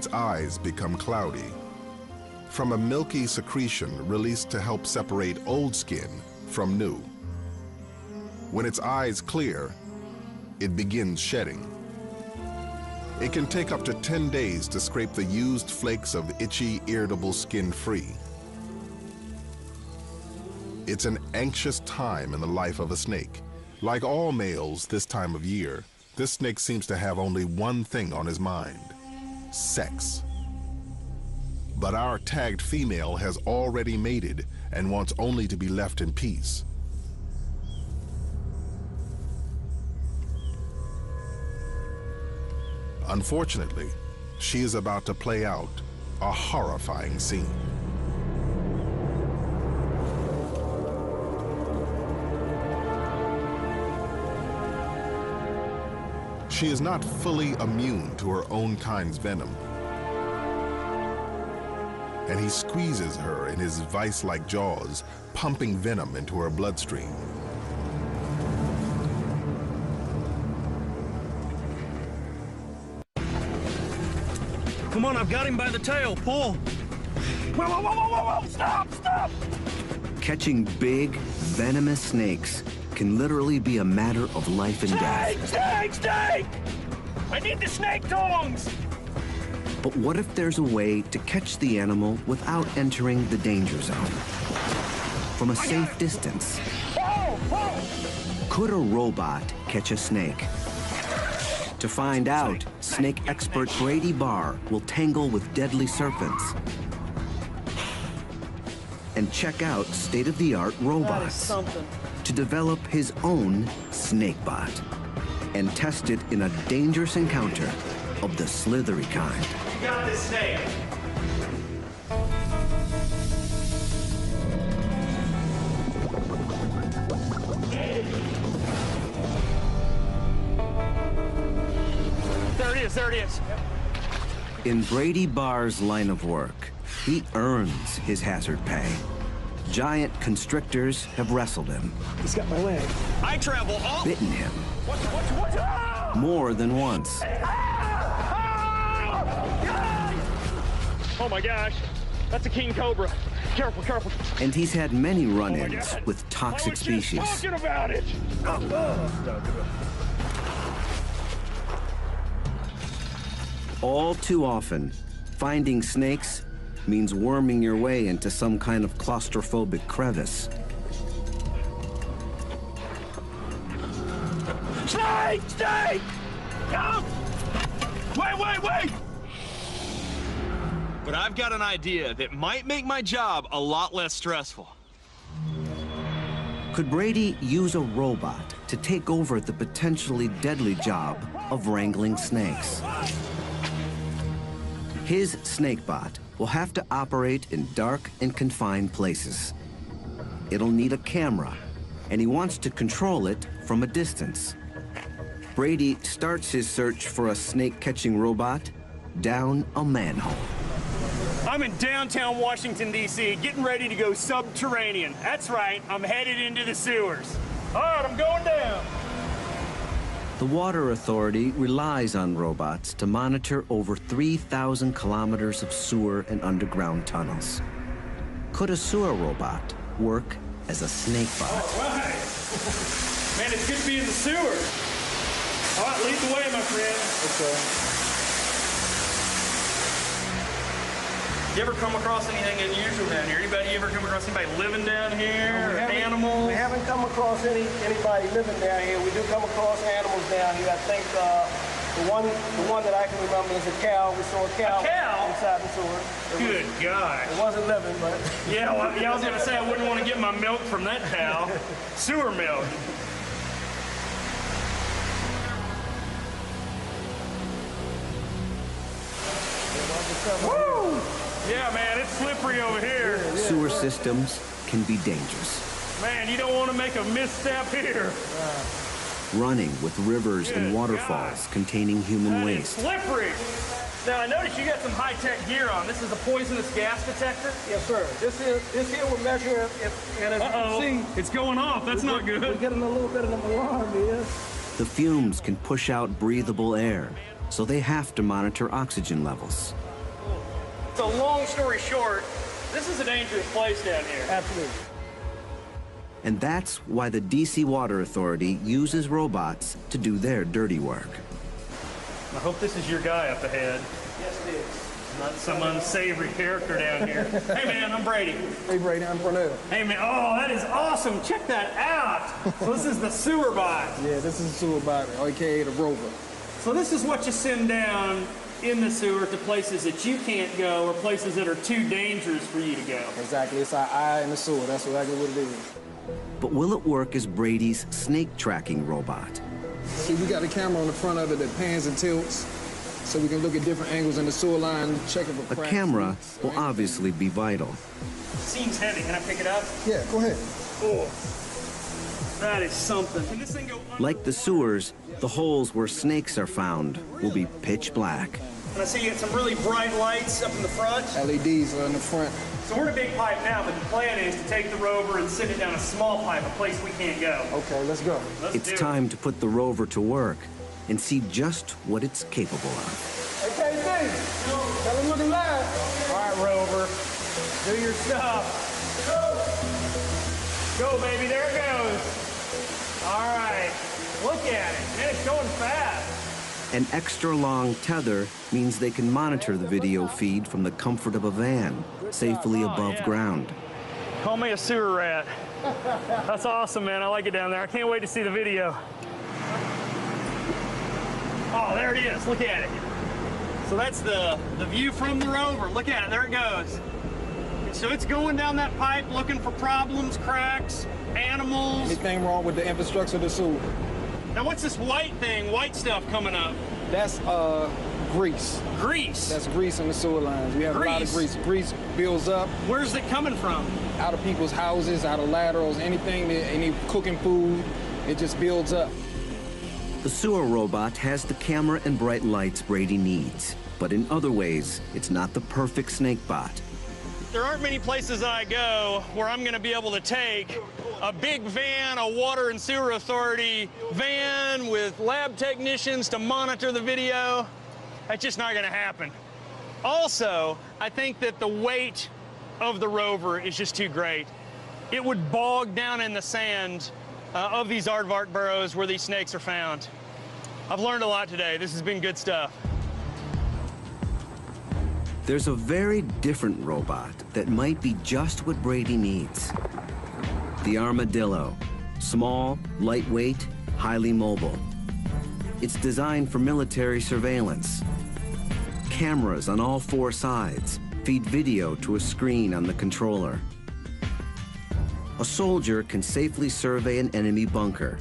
its eyes become cloudy. From a milky secretion released to help separate old skin from new. When its eyes clear, it begins shedding. It can take up to 10 days to scrape the used flakes of itchy, irritable skin free. It's an anxious time in the life of a snake. Like all males this time of year, this snake seems to have only one thing on his mind: sex. But our tagged female has already mated and wants only to be left in peace. Unfortunately, she is about to play out a horrifying scene. She is not fully immune to her own kind's venom, and he squeezes her in his vice-like jaws, pumping venom into her bloodstream. Come on, I've got him by the tail. Pull. Whoa, whoa, whoa, whoa, whoa, stop, stop! Catching big, venomous snakes can literally be a matter of life and death. Snake, snake! I need the snake tongs! But what if there's a way to catch the animal without entering the danger zone? From a safe distance. Whoa, whoa! Could a robot catch a snake? To find out, snake expert Brady Barr will tangle with deadly serpents and check out state-of-the-art robots to develop his own snakebot and test it in a dangerous encounter of the slithery kind. You got this snake. There it is. In Brady Barr's line of work, he earns his hazard pay. Giant constrictors have wrestled him. He's got my leg. I travel all... Bitten him. What? More than once. Oh my gosh, that's a king cobra. Careful, careful. And he's had many run-ins with toxic species. Talking about it. All too often, finding snakes means worming your way into some kind of claustrophobic crevice. Snake! Snake! No! Wait! But I've got an idea that might make my job a lot less stressful. Could Brady use a robot to take over the potentially deadly job of wrangling snakes? His snakebot will have to operate in dark and confined places. It'll need a camera, and he wants to control it from a distance. Brady starts his search for a snake-catching robot down a manhole. I'm in downtown Washington, D.C., getting ready to go subterranean. That's right, I'm headed into the sewers. All right, I'm going down. The Water Authority relies on robots to monitor over 3,000 kilometers of sewer and underground tunnels. Could a sewer robot work as a snakebot? All right. Man, it's good to be in the sewer. All right, lead the way, my friend. Okay. You ever come across anything unusual down here? Anybody ever come across anybody living down here? Or animals? We haven't come across anybody living down here. We do come across animals down here. I think the one that I can remember is a cow. We saw a cow inside the sewer. Good God. It wasn't living, but... Yeah, well, I was going to say I wouldn't want to get my milk from that cow. Sewer milk. Woo! Yeah, man, it's slippery over here. Sewer systems can be dangerous. Man, you don't want to make a misstep here. Running with rivers and waterfalls containing human waste. It's slippery. Now, I noticed you got some high-tech gear on. This is a poisonous gas detector? Yes, sir. This here will measure if, and as you can see... It's going off. That's not good. We're getting a little bit of an alarm here. The fumes can push out breathable air, so they have to monitor oxygen levels. So long story short, this is a dangerous place down here. Absolutely. And that's why the DC Water Authority uses robots to do their dirty work. I hope this is your guy up ahead. Yes, it is. Not some unsavory character down here. Hey man, I'm Brady. Hey, Brady, I'm Cornell. Hey man, oh, that is awesome. Check that out. So this is the sewer bot. Yeah, this is a sewer bot, aka the rover. So this is what you send down in the sewer to places that you can't go or places that are too dangerous for you to go. Exactly, it's our eye in the sewer. That's exactly what it is. But will it work as Brady's snake tracking robot? See, we got a camera on the front of it that pans and tilts, so we can look at different angles in the sewer line, checking for A cracks. camera will obviously be vital. Seems heavy. Can I pick it up? Yeah, go ahead. Oh, that is something. Can this thing go under? Like the sewers, the holes where snakes are found will be pitch black. And I see you got some really bright lights up in the front. LEDs are in the front. So we're in a big pipe now, but the plan is to take the rover and send it down a small pipe, a place we can't go. Okay, let's go. Let's It's do it. time to put the rover to work and see just what it's capable of. Hey, KC, tell them looking live. All right, rover, do your stuff. Go, baby, there it goes. All right, look at it. Man, it's going fast. An extra long tether means they can monitor the video feed from the comfort of a van, safely above ground. Call me a sewer rat. That's awesome, man. I like it down there. I can't wait to see the video. Oh, there it is. Look at it. So that's the view from the rover. Look at it. There it goes. And so it's going down that pipe looking for problems, cracks, animals. Anything wrong with the infrastructure of the sewer? Now, what's this white thing, white stuff coming up? That's grease. Grease. That's grease in the sewer lines. We have a lot of Grease? grease. Grease builds up Where's it coming from? out of people's houses, out of laterals, anything, any cooking food, it just builds up. The sewer robot has the camera and bright lights Brady needs, but in other ways, it's not the perfect snake bot. There aren't many places I go where I'm going to be able to take a big van, a water and sewer authority van with lab technicians to monitor the video. That's just not going to happen. Also, I think that the weight of the rover is just too great. It would bog down in the sand of these aardvark burrows where these snakes are found. I've learned a lot today. This has been good stuff. There's a very different robot that might be just what Brady needs. The armadillo. Small, lightweight, highly mobile. It's designed for military surveillance. Cameras on all four sides feed video to a screen on the controller. A soldier can safely survey an enemy bunker.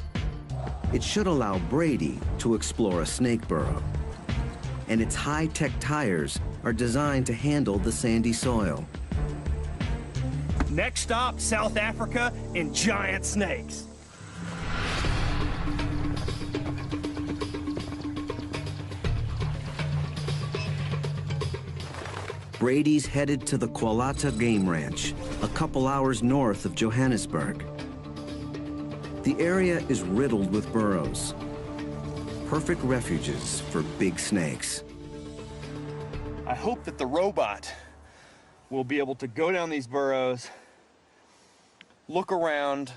It should allow Brady to explore a snake burrow. And its high-tech tires are designed to handle the sandy soil. Next stop, South Africa and giant snakes. Brady's headed to the Cloaca Game Ranch, a couple hours north of Johannesburg. The area is riddled with burrows, perfect refuges for big snakes. I hope that the robot will be able to go down these burrows, look around,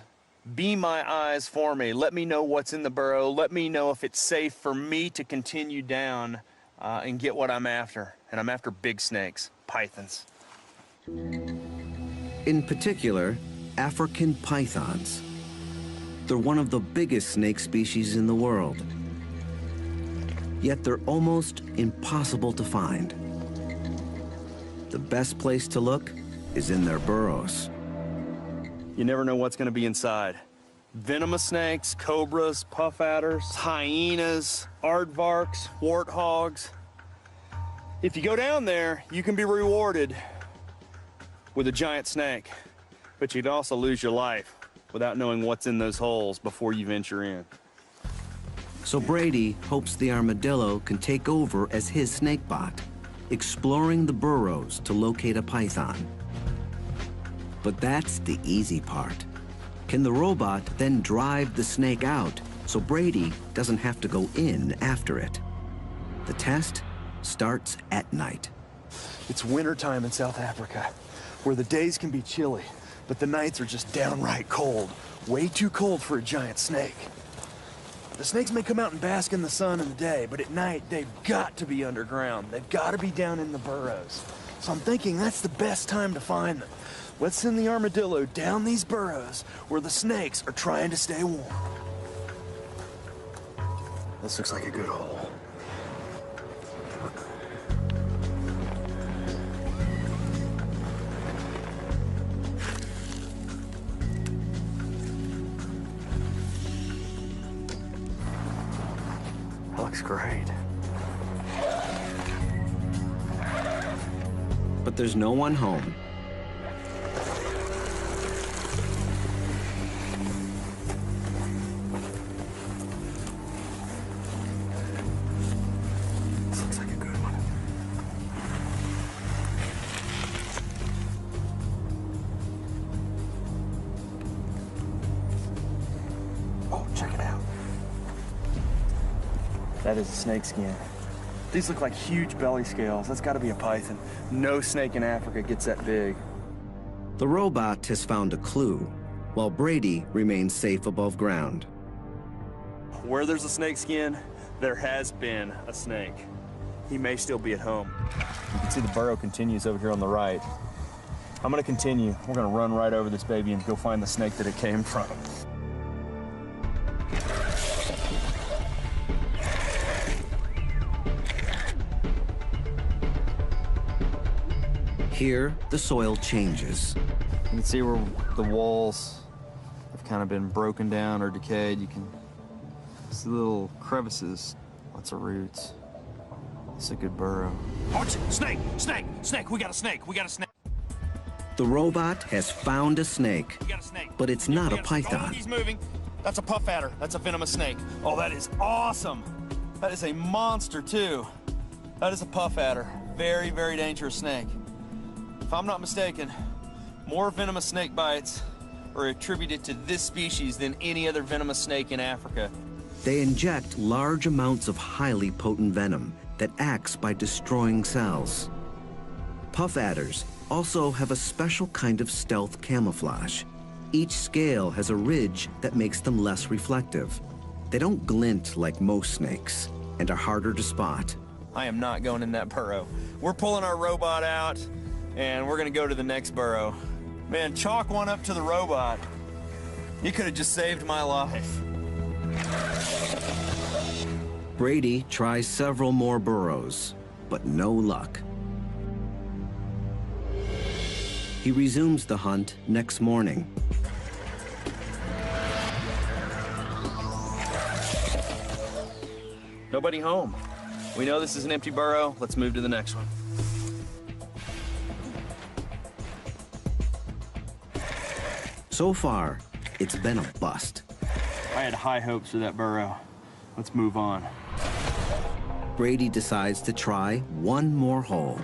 be my eyes for me, let me know what's in the burrow, let me know if it's safe for me to continue down and get what I'm after. And I'm after big snakes, pythons. In particular, African pythons. They're one of the biggest snake species in the world. Yet they're almost impossible to find. The best place to look is in their burrows. You never know what's gonna be inside. Venomous snakes, cobras, puff adders, hyenas, aardvarks, warthogs. If you go down there, you can be rewarded with a giant snake, but you'd also lose your life without knowing what's in those holes before you venture in. So Brady hopes the armadillo can take over as his snake bot, exploring the burrows to locate a python. But that's the easy part. Can the robot then drive the snake out so Brady doesn't have to go in after it? The test starts at night. It's wintertime in South Africa, where the days can be chilly, but the nights are just downright cold. Way too cold for a giant snake. The snakes may come out and bask in the sun in the day, but at night, they've got to be underground. They've got to be down in the burrows. So I'm thinking that's the best time to find them. Let's send the armadillo down these burrows where the snakes are trying to stay warm. This looks like a good hole. That looks great. But there's no one home. This looks like a good one. Oh, check it out. That is a snake skin. These look like huge belly scales. That's got to be a python. No snake in Africa gets that big. The robot has found a clue, while Brady remains safe above ground. Where there's a snake skin, there has been a snake. He may still be at home. You can see the burrow continues over here on the right. I'm gonna continue. We're gonna run right over this baby and go find the snake that it came from. Here, the soil changes. You can see where the walls have kind of been broken down or decayed. You can see little crevices, lots of roots. It's a good burrow. Watch it! Snake! Snake! Snake! We got a snake! We got a snake! The robot has found a snake, We got a snake! but it's not a Oh, python. he's moving. That's a puff adder. That's a venomous snake. Oh, that is awesome! That is a monster, too. That is a puff adder. Very, very dangerous snake. If I'm not mistaken, more venomous snake bites are attributed to this species than any other venomous snake in Africa. They inject large amounts of highly potent venom that acts by destroying cells. Puff adders also have a special kind of stealth camouflage. Each scale has a ridge that makes them less reflective. They don't glint like most snakes and are harder to spot. I am not going in that burrow. We're pulling our robot out, and we're gonna go to the next burrow. Man, chalk one up to the robot. You could have just saved my life. Brady tries several more burrows, but no luck. He resumes the hunt next morning. Nobody home. We know this is an empty burrow. Let's move to the next one. So far, it's been a bust. I had high hopes for that burrow. Let's move on. Brady decides to try one more hole.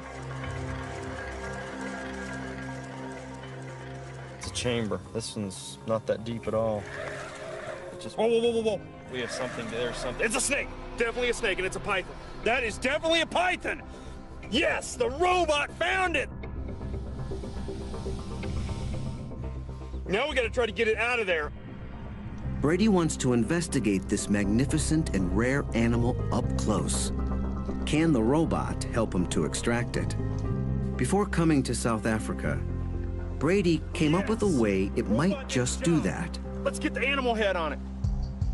It's a chamber. This one's not that deep at all. It's just, whoa, whoa, whoa, whoa, whoa. We have something, there's something. It's a snake! Definitely a snake, and it's a python. That is definitely a python! Yes, the robot found it! Now we gotta try to get it out of there. Brady wants to investigate this magnificent and rare animal up close. Can the robot help him to extract it? Before coming to South Africa, Brady came up with a way it might just do that. Let's get the animal head on it.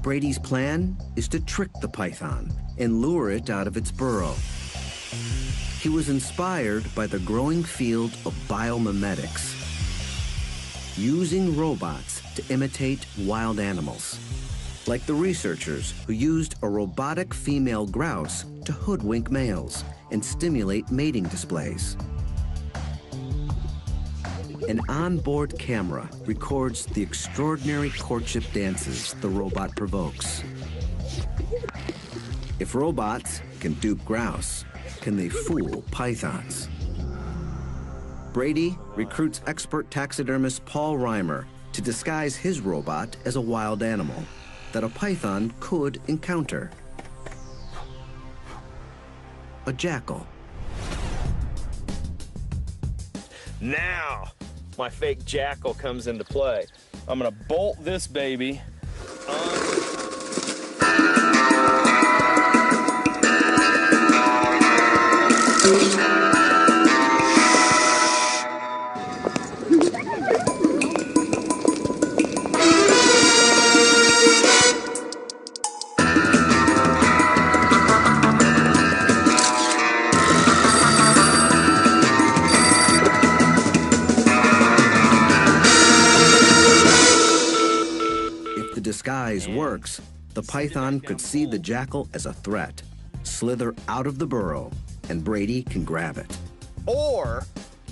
Brady's plan is to trick the python and lure it out of its burrow. He was inspired by the growing field of biomimetics, using robots to imitate wild animals, like the researchers who used a robotic female grouse to hoodwink males and stimulate mating displays. An onboard camera records the extraordinary courtship dances the robot provokes. If robots can dupe grouse, can they fool pythons? Brady recruits expert taxidermist Paul Reimer to disguise his robot as a wild animal that a python could encounter. A jackal. Now, my fake jackal comes into play. I'm gonna bolt this baby on. If the disguise works, the python could see the jackal as a threat, slither out of the burrow, and Brady can grab it. Or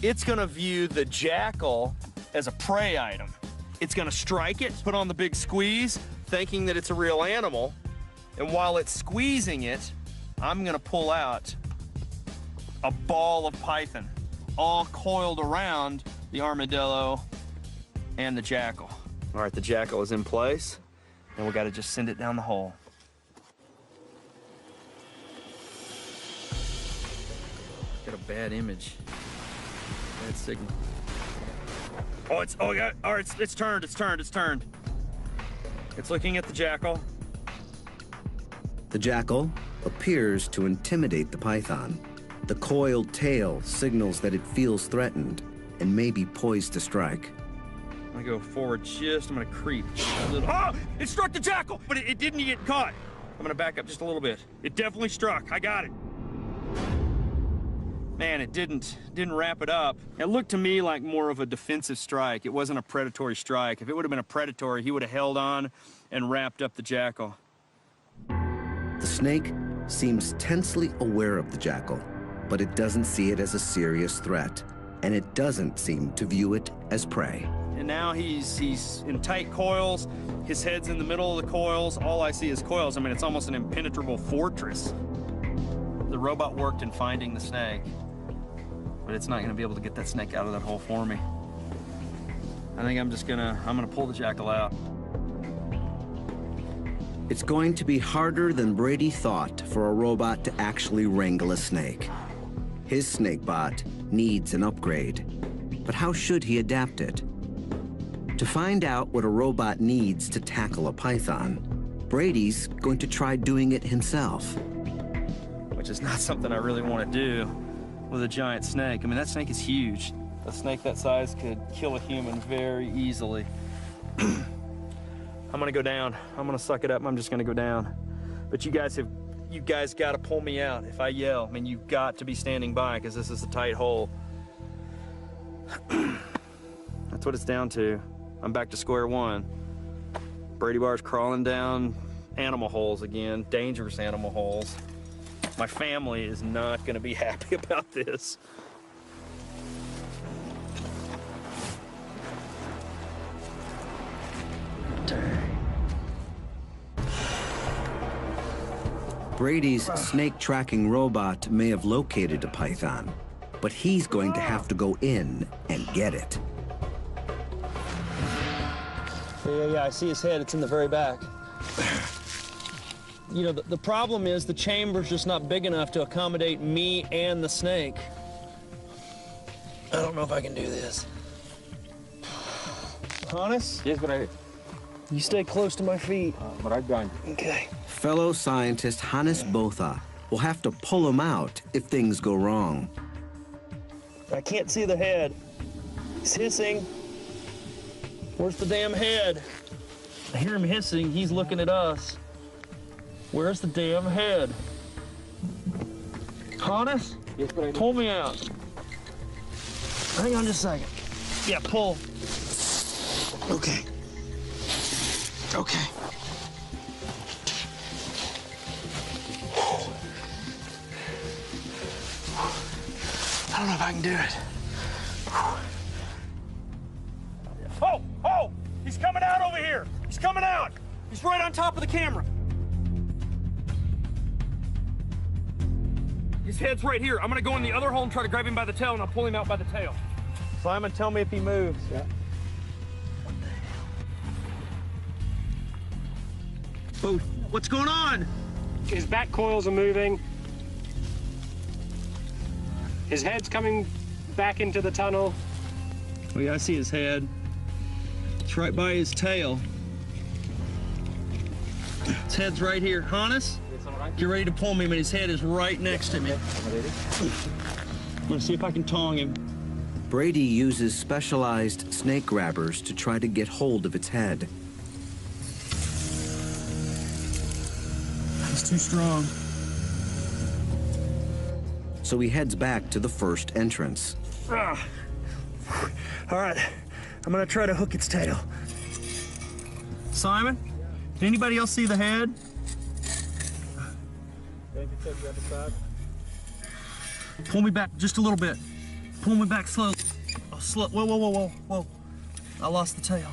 it's gonna view the jackal as a prey item. It's gonna strike it, put on the big squeeze, thinking that it's a real animal. And while it's squeezing it, I'm gonna pull out a ball of python, all coiled around the armadillo and the jackal. All right, the jackal is in place, and we gotta just send it down the hole. Got a bad image, bad signal. All right, it's turned. It's looking at the jackal. The jackal appears to intimidate the python. The coiled tail signals that it feels threatened and may be poised to strike. I'm gonna go forward I'm gonna creep a little. Oh, it struck the jackal, but it didn't get caught. I'm gonna back up just a little bit. It definitely struck, I got it. Man, it didn't wrap it up. It looked to me like more of a defensive strike. It wasn't a predatory strike. If it would have been a predatory, he would have held on and wrapped up the jackal. The snake seems tensely aware of the jackal, but it doesn't see it as a serious threat, and it doesn't seem to view it as prey. And now he's in tight coils. His head's in the middle of the coils. All I see is coils. I mean, it's almost an impenetrable fortress. The robot worked in finding the snake, but it's not gonna be able to get that snake out of that hole for me. I think I'm gonna pull the jackal out. It's going to be harder than Brady thought for a robot to actually wrangle a snake. His snakebot needs an upgrade, but how should he adapt it? To find out what a robot needs to tackle a python, Brady's going to try doing it himself. Which is not something I really want to do with a giant snake. I mean, that snake is huge. A snake that size could kill a human very easily. I'm gonna go down. I'm gonna suck it up. I'm just gonna go down. But you guys gotta pull me out if I yell. I mean, you've got to be standing by because this is a tight hole. That's what it's down to. I'm back to square one. Brady Bar's crawling down animal holes again, dangerous animal holes. My family is not gonna be happy about this. Brady's snake tracking robot may have located a python, but he's going to have to go in and get it. Yeah, I see his head. It's in the very back. You know, the problem is the chamber's just not big enough to accommodate me and the snake. I don't know if I can do this. Hannes? Yes, but You stay close to my feet. right behind you. Okay. Fellow scientist Hannes Botha will have to pull him out if things go wrong. I can't see the head. He's hissing. Where's the damn head? I hear him hissing. He's looking at us. Where's the damn head? Hannes? Yes, but Pull me out. Hang on just a second. Yeah, pull. Okay. Okay. I don't know if I can do it. Oh! He's coming out over here! He's coming out! He's right on top of the camera. His head's right here. I'm gonna go in the other hole and try to grab him by the tail, and I'll pull him out by the tail. Simon, tell me if he moves. Yeah. Oh, what's going on? His back coils are moving. His head's coming back into the tunnel. Oh yeah, I see his head. It's right by his tail. His head's right here. Hannes, get ready to pull me, but his head is right next to me. I'm gonna see if I can tong him. Brady uses specialized snake grabbers to try to get hold of its head. He's too strong. So he heads back to the first entrance. All right, I'm gonna try to hook its tail. Simon, did anybody else see the head? Pull me back just a little bit. Pull me back slowly. Oh, slow. Whoa, whoa, whoa, whoa, whoa. I lost the tail.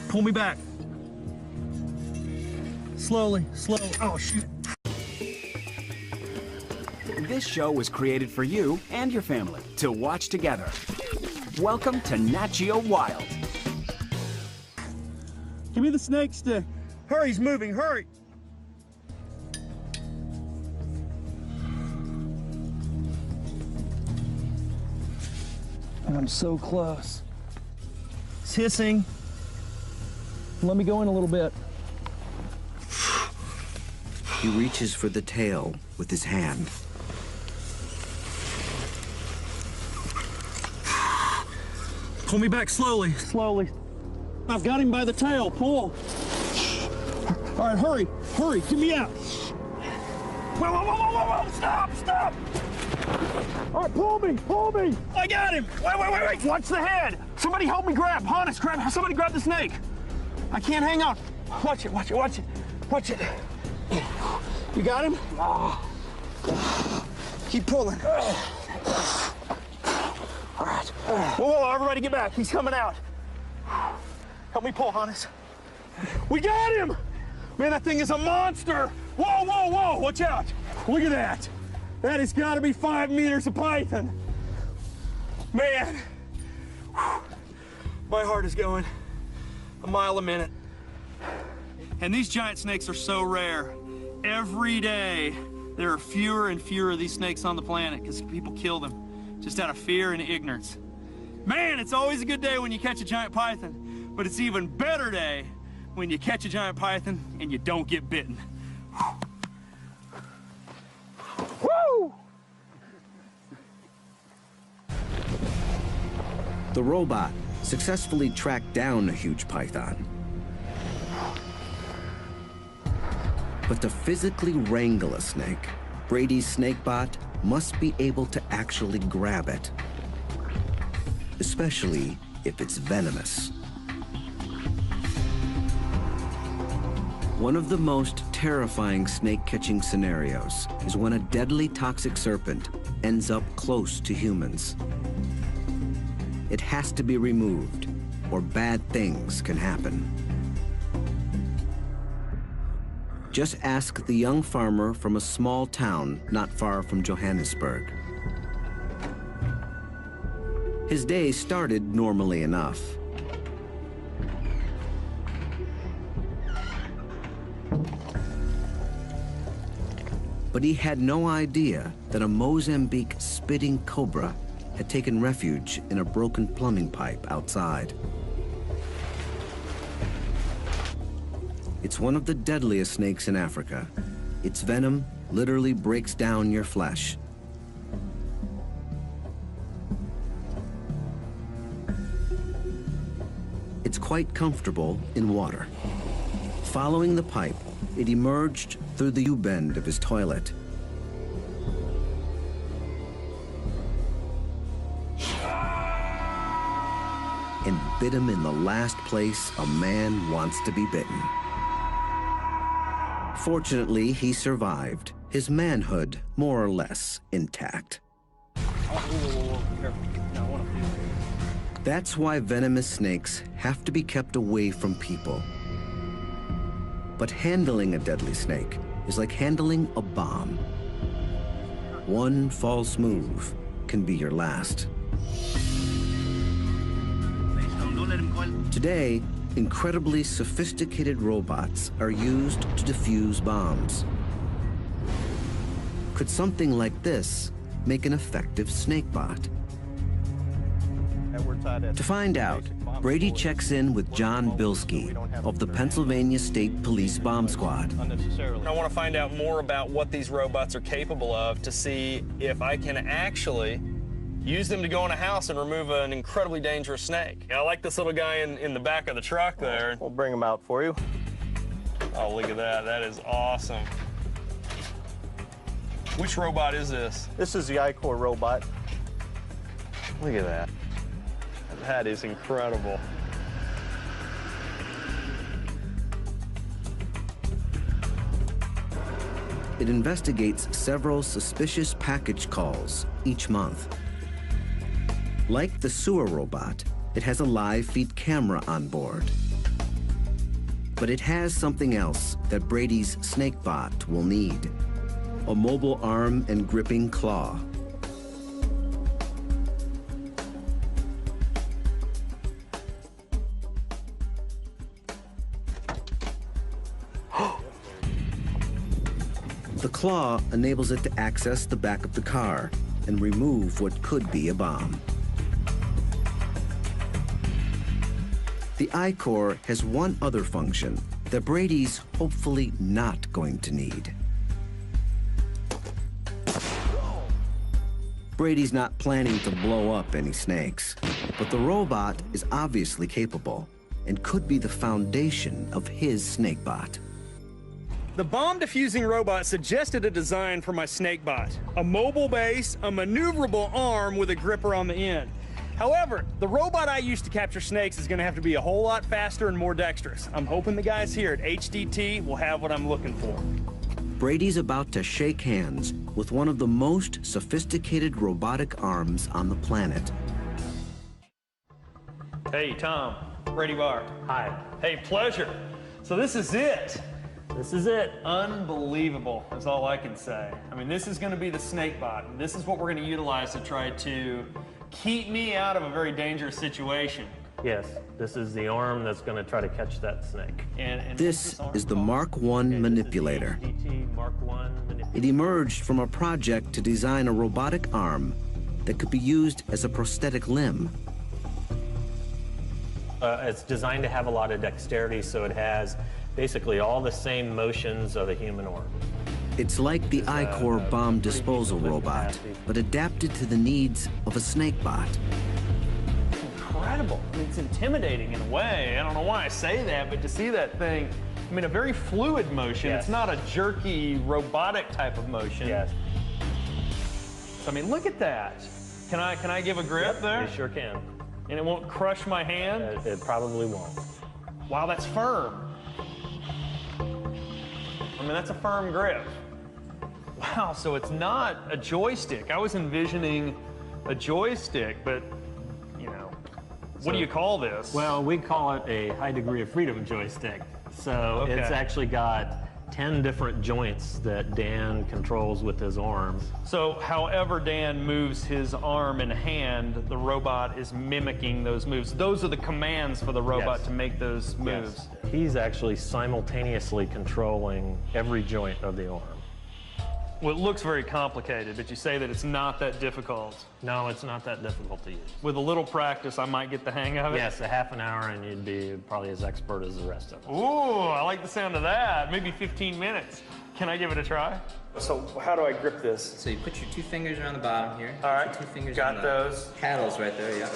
Pull me back. Slowly, slowly. Oh, shoot. This show was created for you and your family to watch together. Welcome to Nat Geo Wild. Give me the snake stick. Hurry, he's moving, hurry. I'm so close. It's hissing. Let me go in a little bit. He reaches for the tail with his hand. Pull me back slowly, slowly. I've got him by the tail, pull. All right, hurry, hurry, get me out. Whoa, whoa, whoa, whoa, whoa, stop, stop. All right, pull me. I got him. Wait. Watch the head. Somebody help me grab. Hannes, somebody grab the snake. I can't hang on. Watch it. You got him? Keep pulling. All right. Whoa, everybody get back. He's coming out. Help me pull, Hannes. We got him! Man, that thing is a monster! Whoa! Watch out! Look at that! That has got to be 5 meters of python. Man! My heart is going a mile a minute. And these giant snakes are so rare. Every day, there are fewer and fewer of these snakes on the planet because people kill them just out of fear and ignorance. Man, it's always a good day when you catch a giant python, but it's even better day when you catch a giant python and you don't get bitten. Woo! The robot successfully tracked down a huge python. But to physically wrangle a snake, Brady's snakebot must be able to actually grab it, especially if it's venomous. One of the most terrifying snake-catching scenarios is when a deadly toxic serpent ends up close to humans. It has to be removed, or bad things can happen. Just ask the young farmer from a small town not far from Johannesburg. His day started normally enough. But he had no idea that a Mozambique spitting cobra had taken refuge in a broken plumbing pipe outside. It's one of the deadliest snakes in Africa. Its venom literally breaks down your flesh. It's quite comfortable in water. Following the pipe, it emerged through the U-bend of his toilet. And bit him in the last place a man wants to be bitten. Fortunately, he survived, his manhood more or less intact. That's why venomous snakes have to be kept away from people. But handling a deadly snake is like handling a bomb. One false move can be your last. Today, incredibly sophisticated robots are used to defuse bombs. Could something like this make an effective snakebot? To find out, Brady checks in with John Bilski of the Pennsylvania State Police Bomb Squad. I want to find out more about what these robots are capable of to see if I can actually use them to go in a house and remove an incredibly dangerous snake. I like this little guy in the back of the truck there. We'll bring him out for you. Oh, look at that. That is awesome. Which robot is this? This is the I-Core robot. Look at that. That is incredible. It investigates several suspicious package calls each month. Like the sewer robot, it has a live feed camera on board. But it has something else that Brady's snakebot will need: a mobile arm and gripping claw. The claw enables it to access the back of the car and remove what could be a bomb. The I-Core has one other function that Brady's hopefully not going to need. Brady's not planning to blow up any snakes, but the robot is obviously capable and could be the foundation of his snakebot. The bomb diffusing robot suggested a design for my snakebot: a mobile base, a maneuverable arm with a gripper on the end. However, the robot I use to capture snakes is going to have to be a whole lot faster and more dexterous. I'm hoping the guys here at HDT will have what I'm looking for. Brady's about to shake hands with one of the most sophisticated robotic arms on the planet. Hey, Tom. Brady Barr. Hi. Hey, pleasure. So this is it. This is it. Unbelievable is all I can say. I mean, this is going to be the snakebot, and this is what we're going to utilize to try to keep me out of a very dangerous situation. Yes, this is the arm that's going to try to catch that snake. And This is the Mark I manipulator. This is the HDT Mark I manipulator. It emerged from a project to design a robotic arm that could be used as a prosthetic limb. It's designed to have a lot of dexterity, so it has basically all the same motions of a human arm. It's like the I-Core bomb disposal robot, but adapted to the needs of a snakebot. incredible. I mean, it's intimidating in a way. I don't know why I say that, but to see that thing, I mean, a very fluid motion. Yes. It's not a jerky, robotic type of motion. Yes. So, I mean, look at that. Can I give a grip there? You sure can. And it won't crush my hand? It probably won't. Wow, that's firm. I mean, that's a firm grip. Wow, so it's not a joystick. I was envisioning a joystick, but, you know, what do you call this? Well, we call it a high degree of freedom joystick. So it's actually got 10 different joints that Dan controls with his arm. So however Dan moves his arm and hand, the robot is mimicking those moves. Those are the commands for the robot to make those moves. Yes. He's actually simultaneously controlling every joint of the arm. Well, it looks very complicated, but you say that it's not that difficult. No, it's not that difficult to use. With a little practice, I might get the hang of it? Yes, a half an hour and you'd be probably as expert as the rest of us. Ooh, I like the sound of that. Maybe 15 minutes. Can I give it a try? So how do I grip this? So you put your 2 fingers around the bottom here. All right, Your 2 fingers got on those. The paddles right there, yeah.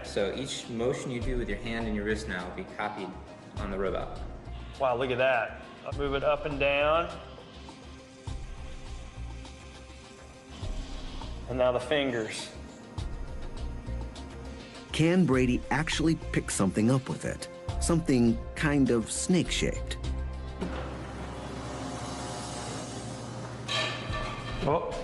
So each motion you do with your hand and your wrist now will be copied on the robot. Wow, look at that. I'll move it up and down. And now the fingers. Can Brady actually pick something up with it? Something kind of snake-shaped. Oh.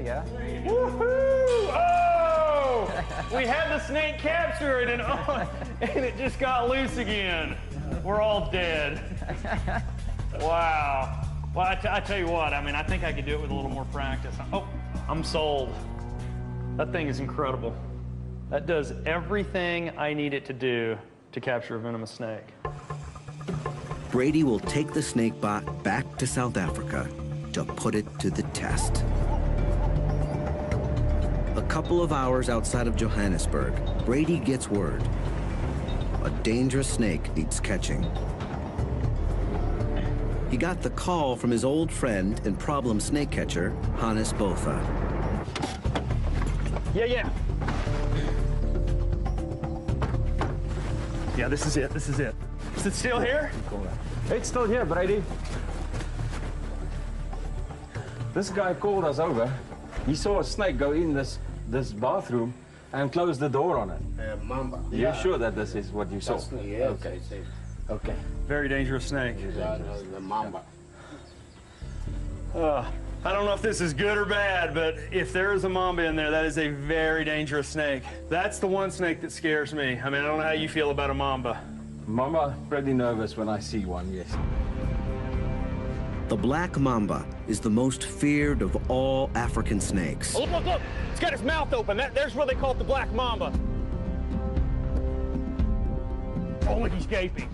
yeah? Woohoo! Oh! We had the snake captured and it just got loose again. We're all dead. Wow. Well, I tell you what, I mean, I think I could do it with a little more practice. Oh, I'm sold. That thing is incredible. That does everything I need it to do to capture a venomous snake. Brady will take the snake bot back to South Africa to put it to the test. A couple of hours outside of Johannesburg, Brady gets word. A dangerous snake needs catching. He got the call from his old friend and problem snake catcher, Hannes Botha. Yeah. Yeah, this is it. Is it still here? It's still here, Brady. This guy called us over. He saw a snake go in this bathroom and close the door on it. Mamba. You're sure that this is what you saw? Yes, okay. Okay. Very dangerous snake. The mamba. I don't know if this is good or bad, but if there is a mamba in there, that is a very dangerous snake. That's the one snake that scares me. I mean, I don't know how you feel about a mamba. Mamba, pretty nervous when I see one, yes. The black mamba is the most feared of all African snakes. Oh, look! It's got its mouth open. There's where they call it the black mamba. Oh, look, he's gaping.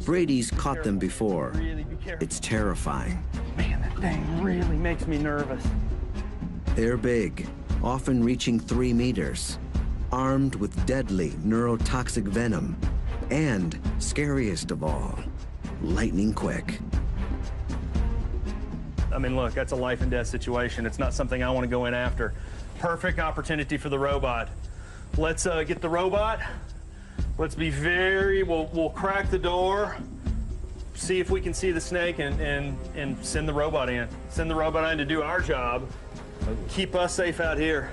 Brady's caught them before. Really be careful. It's terrifying. Man, that thing really makes me nervous. They're big, often reaching 3 meters, armed with deadly neurotoxic venom, and, scariest of all, lightning quick. I mean, look, that's a life and death situation. It's not something I want to go in after. Perfect opportunity for the robot. Let's get the robot. Let's be we'll crack the door, see if we can see the snake, and send the robot in. Send the robot in to do our job, keep us safe out here.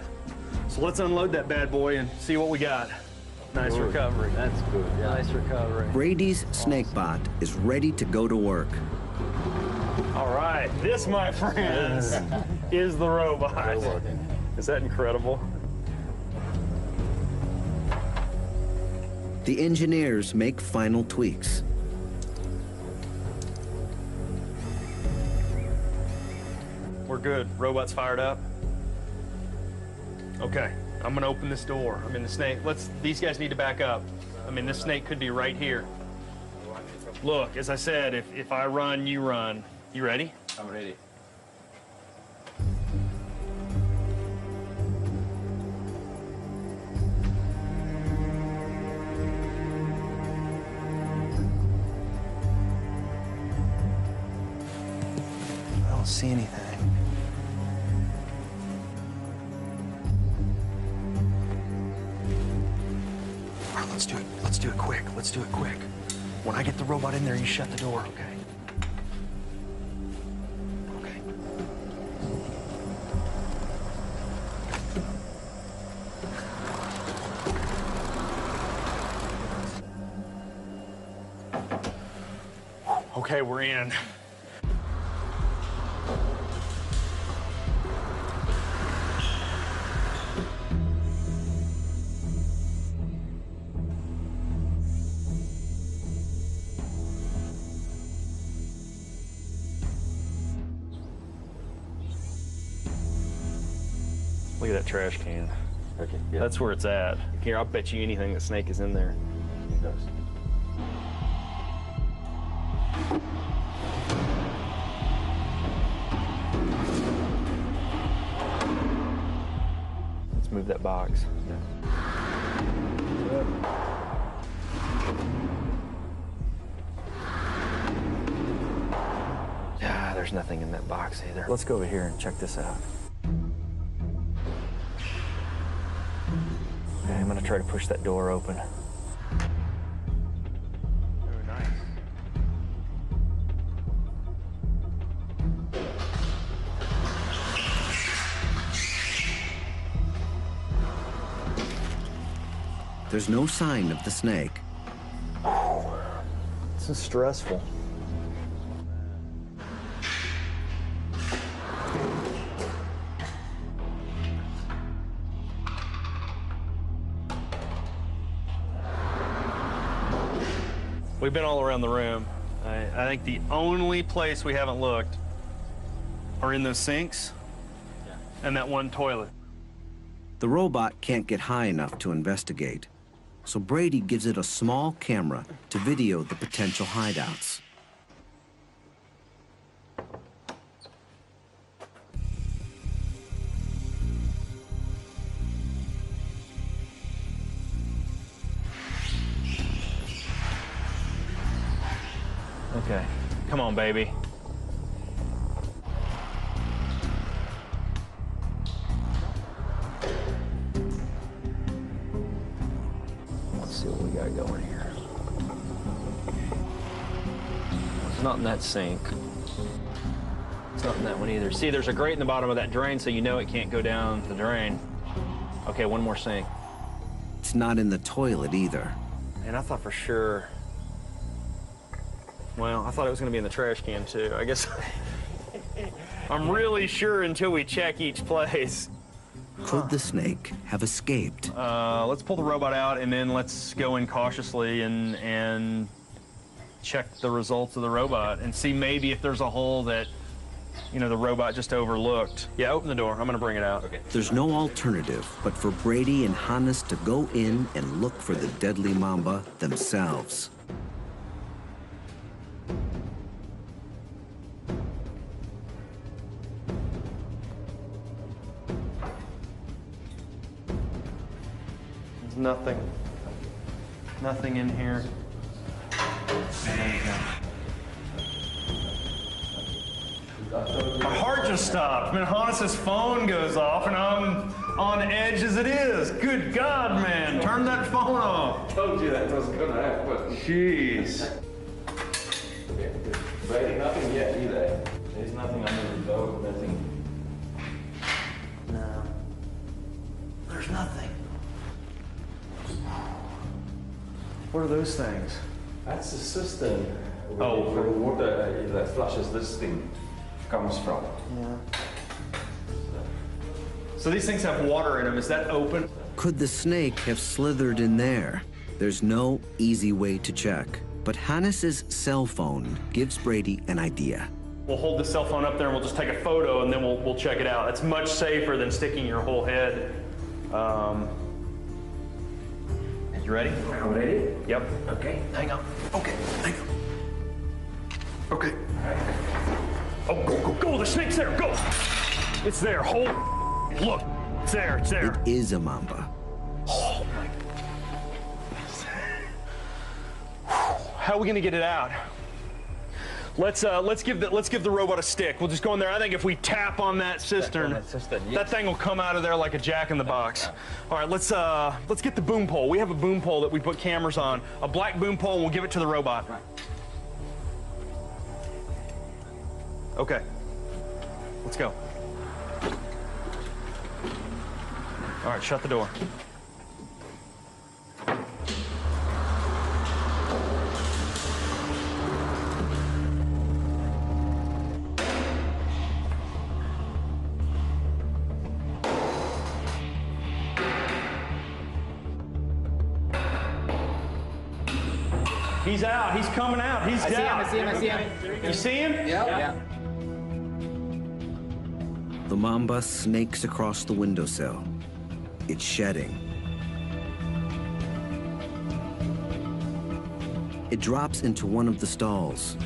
So let's unload that bad boy and see what we got. Nice Good. recovery. That's good. Yeah. Nice recovery. Brady's snakebot is ready to go to work. All right, this, my friends, is the robot. Is that incredible? The engineers make final tweaks. We're good. Robot's fired up. Okay, I'm gonna open this door. I mean, the snake, these guys need to back up. I mean, this snake could be right here. Look, as I said, if I run, you run. You ready? I'm ready. I don't see anything. All right, let's do it. Let's do it quick. Let's do it quick. When I get the robot in there, you shut the door, okay? Okay. Okay, we're in. Look at that trash can. Okay, yeah. That's where it's at. Here, I'll bet you anything the snake is in there. It does. Let's move that box. Yeah, there's nothing in that box either. Let's go over here and check this out. Okay, I'm gonna try to push that door open. Oh, nice. There's no sign of the snake. This is stressful. We've been all around the room. I think the only place we haven't looked are in those sinks and that one toilet. The robot can't get high enough to investigate, so Brady gives it a small camera to video the potential hideouts. Okay, come on, baby. Let's see what we got going here. It's not in that sink. It's not in that one either. See, there's a grate in the bottom of that drain, so you know it can't go down the drain. Okay, one more sink. It's not in the toilet either. And I thought for sure. Well, I thought it was going to be in the trash can, too. I guess I'm really sure until we check each place. Could the snake have escaped? Let's pull the robot out, and then let's go in cautiously and check the results of the robot and see maybe if there's a hole that, you know, the robot just overlooked. Yeah, open the door. I'm going to bring it out. Okay. There's no alternative but for Brady and Hannes to go in and look for the deadly mamba themselves. Nothing. Nothing in here. There you go. My heart just stopped. Man, Hannes' phone goes off and I'm on edge as it is. Good God, man. Turn that phone off. I told you that was gonna happen. Jeez. Brady, nothing yet either. There's nothing under the door, nothing. No. There's nothing. What are those things? That's the cistern. Oh, where the water that flushes this thing comes from. Yeah. So these things have water in them. Is that open? Could the snake have slithered in there? There's no easy way to check, but Hannes' cell phone gives Brady an idea. We'll hold the cell phone up there and we'll just take a photo and then we'll check it out. It's much safer than sticking your whole head. You ready? I'm ready? Yep. Okay. Hang on. Okay, hang on. Okay. Oh, go, the snake's there, go! It's there, hold. Look, it's there, it's there. It is a mamba. Oh my. How are we gonna get it out? Let's give the robot a stick. We'll just go in there. I think if we tap on that cistern, that thing will come out of there like a jack in the box. All right, let's get the boom pole. We have a boom pole that we put cameras on. A black boom pole, and we'll give it to the robot. Right. Okay. Let's go. All right, shut the door. He's out. He's coming out. He's out. I see him. You see him? Yeah. The mamba snakes across the windowsill. It's shedding. It drops into one of the stalls.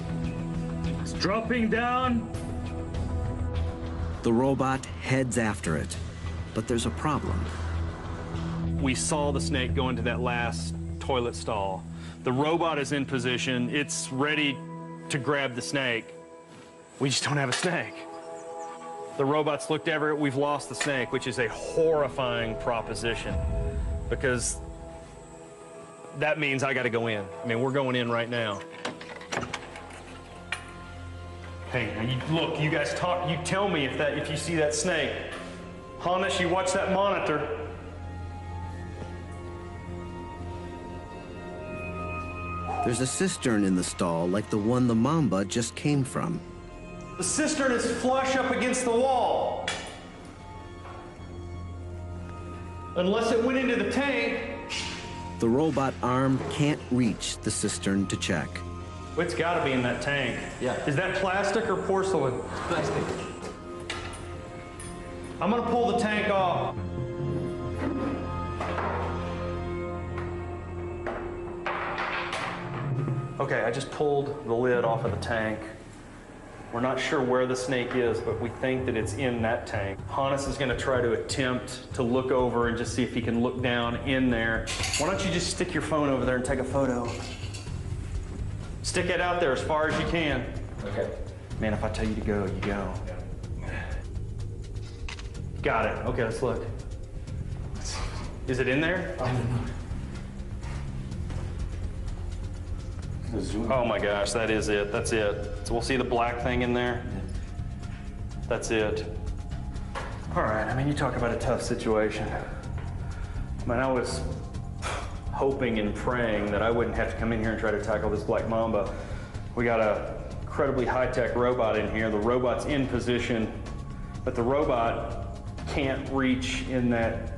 It's dropping down. The robot heads after it, but there's a problem. We saw the snake go into that last toilet stall. The robot is in position. It's ready to grab the snake. We just don't have a snake. The robot's looked everywhere. We've lost the snake, which is a horrifying proposition because that means I got to go in. I mean, we're going in right now. Hey, now look, you guys talk. You tell me if you see that snake. Hannes, you watch that monitor. There's a cistern in the stall like the one the mamba just came from. The cistern is flush up against the wall. Unless it went into the tank, The robot arm can't reach the cistern to check. It's got to be in that tank. Yeah. Is that plastic or porcelain? Plastic. I'm gonna pull the tank off. Okay, I just pulled the lid off of the tank. We're not sure where the snake is, but we think that it's in that tank. Hannes is gonna try to attempt to look over and just see if he can look down in there. Why don't you just stick your phone over there and take a photo? Stick it out there as far as you can. Okay. Man, if I tell you to go, you go. Got it. Okay, let's look. Is it in there? I don't know. Zoom. Oh my gosh, that is it. That's it. So we'll see the black thing in there. That's it. All right, I mean, you talk about a tough situation. I mean, I was hoping and praying that I wouldn't have to come in here and try to tackle this black mamba. We got a incredibly high-tech robot in here. The robot's in position, but the robot can't reach in that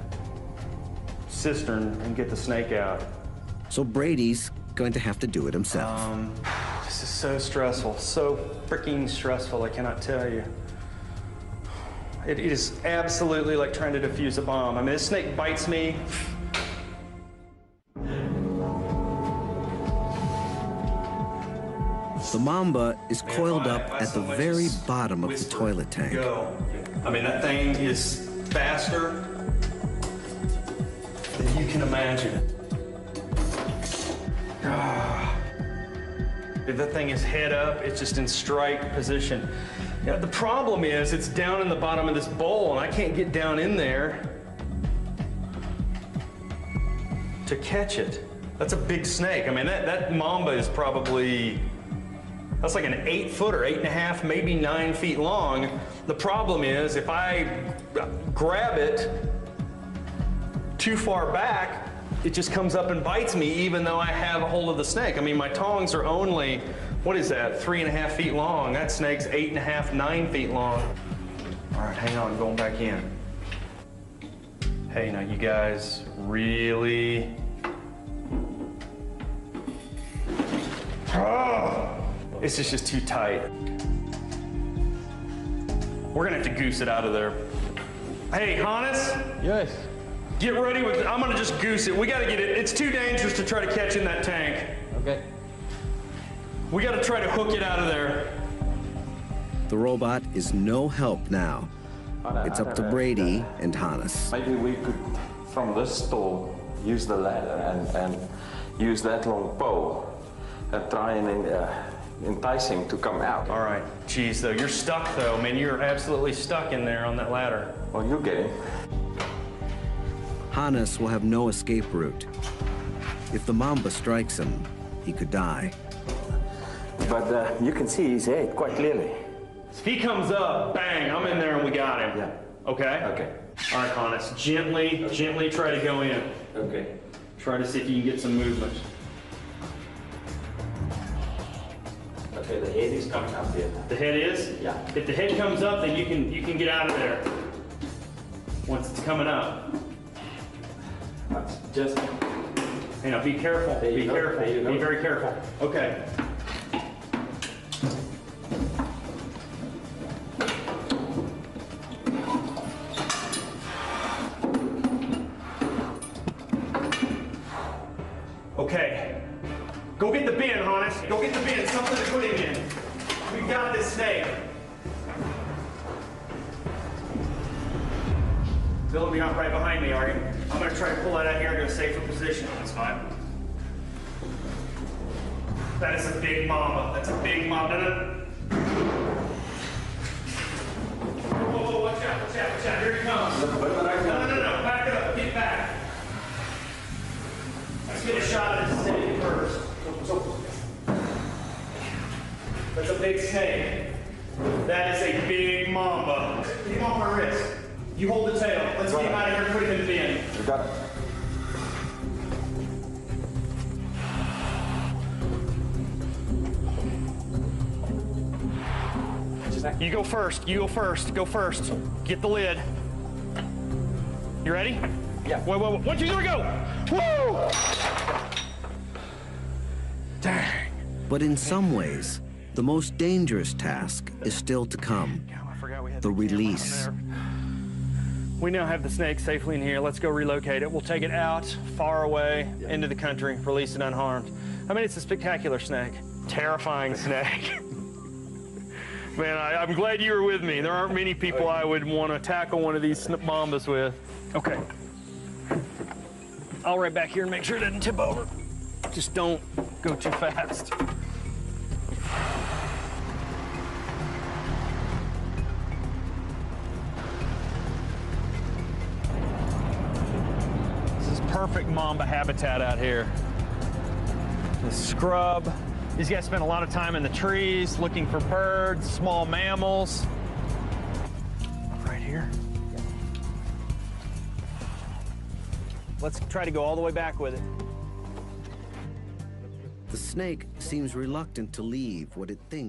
cistern and get the snake out. So Brady's going to have to do it himself. This is so stressful, so freaking stressful, I cannot tell you. It is absolutely like trying to defuse a bomb. I mean, this snake bites me. The mamba is coiled up at the very bottom of the toilet tank. Go. I mean, that thing is faster than you can imagine. If that thing is head up, it's just in strike position. You know, the problem is it's down in the bottom of this bowl, and I can't get down in there to catch it. That's a big snake. I mean, that mamba is probably, that's like an 8-footer, 8.5, maybe 9 feet long. The problem is if I grab it too far back, it just comes up and bites me even though I have a hold of the snake. I mean, my tongs are only, what is that, 3.5 feet long. That snake's 8.5, 9 feet long. All right, hang on, I'm going back in. Hey, now you guys really, this is just too tight. We're gonna have to goose it out of there. Hey, Hannes? Yes. Get ready with, I'm gonna just goose it. We gotta get it, it's too dangerous to try to catch in that tank. Okay. We gotta try to hook it out of there. The robot is no help now. It's up to Brady and Hannes. Maybe we could, from this stall, use the ladder and use that long pole and try and entice him to come out. All right, geez, though, you're stuck though, man. You're absolutely stuck in there on that ladder. Well, you get him. Hannes will have no escape route. If the mamba strikes him, he could die. But you can see his head quite clearly. If he comes up, bang, I'm in there and we got him. Yeah. Okay? Okay. All right, Hannes, gently try to go in. Okay. Try to see if you can get some movement. Okay, the head is coming up here. The head is? Yeah. If the head comes up, then you can get out of there. Once it's coming up. Just, You know, be careful. There you Be go. careful. There you go. Be very careful. Okay. Okay. Go get the bin, Hannes. Go get the bin. Something to put him in. We've got this snake. Bill, you're not right behind me, are you? I'm gonna try to pull that out here to a safer position. That's fine. That is a big mamba. That's a big mamba. Whoa, watch out, watch out, watch out. Here he comes. No. Back up, get back. Let's get a shot at this snake first. That's a big snake. That is a big mamba. Get him off my wrist. You hold the tail. Let's get him out of here and put him in the bin. you got it. You go first. You go first. Go first. Get the lid. You ready? Yeah. Wait. 1, 2, 3, go! Woo! Dang. But in some ways, the most dangerous task is still to come. The release. We now have the snake safely in here. Let's go relocate it. We'll take it out, far away, into the country, release it unharmed. I mean, it's a spectacular snake. Terrifying snake. Man, I'm glad you were with me. There aren't many people I would want to tackle one of these mambas with. Okay. I'll right back here and make sure it doesn't tip over. Just don't go too fast. This is perfect mamba habitat out here. The scrub. These guys spend a lot of time in the trees looking for birds, small mammals. Right here. Let's try to go all the way back with it. The snake seems reluctant to leave what it thinks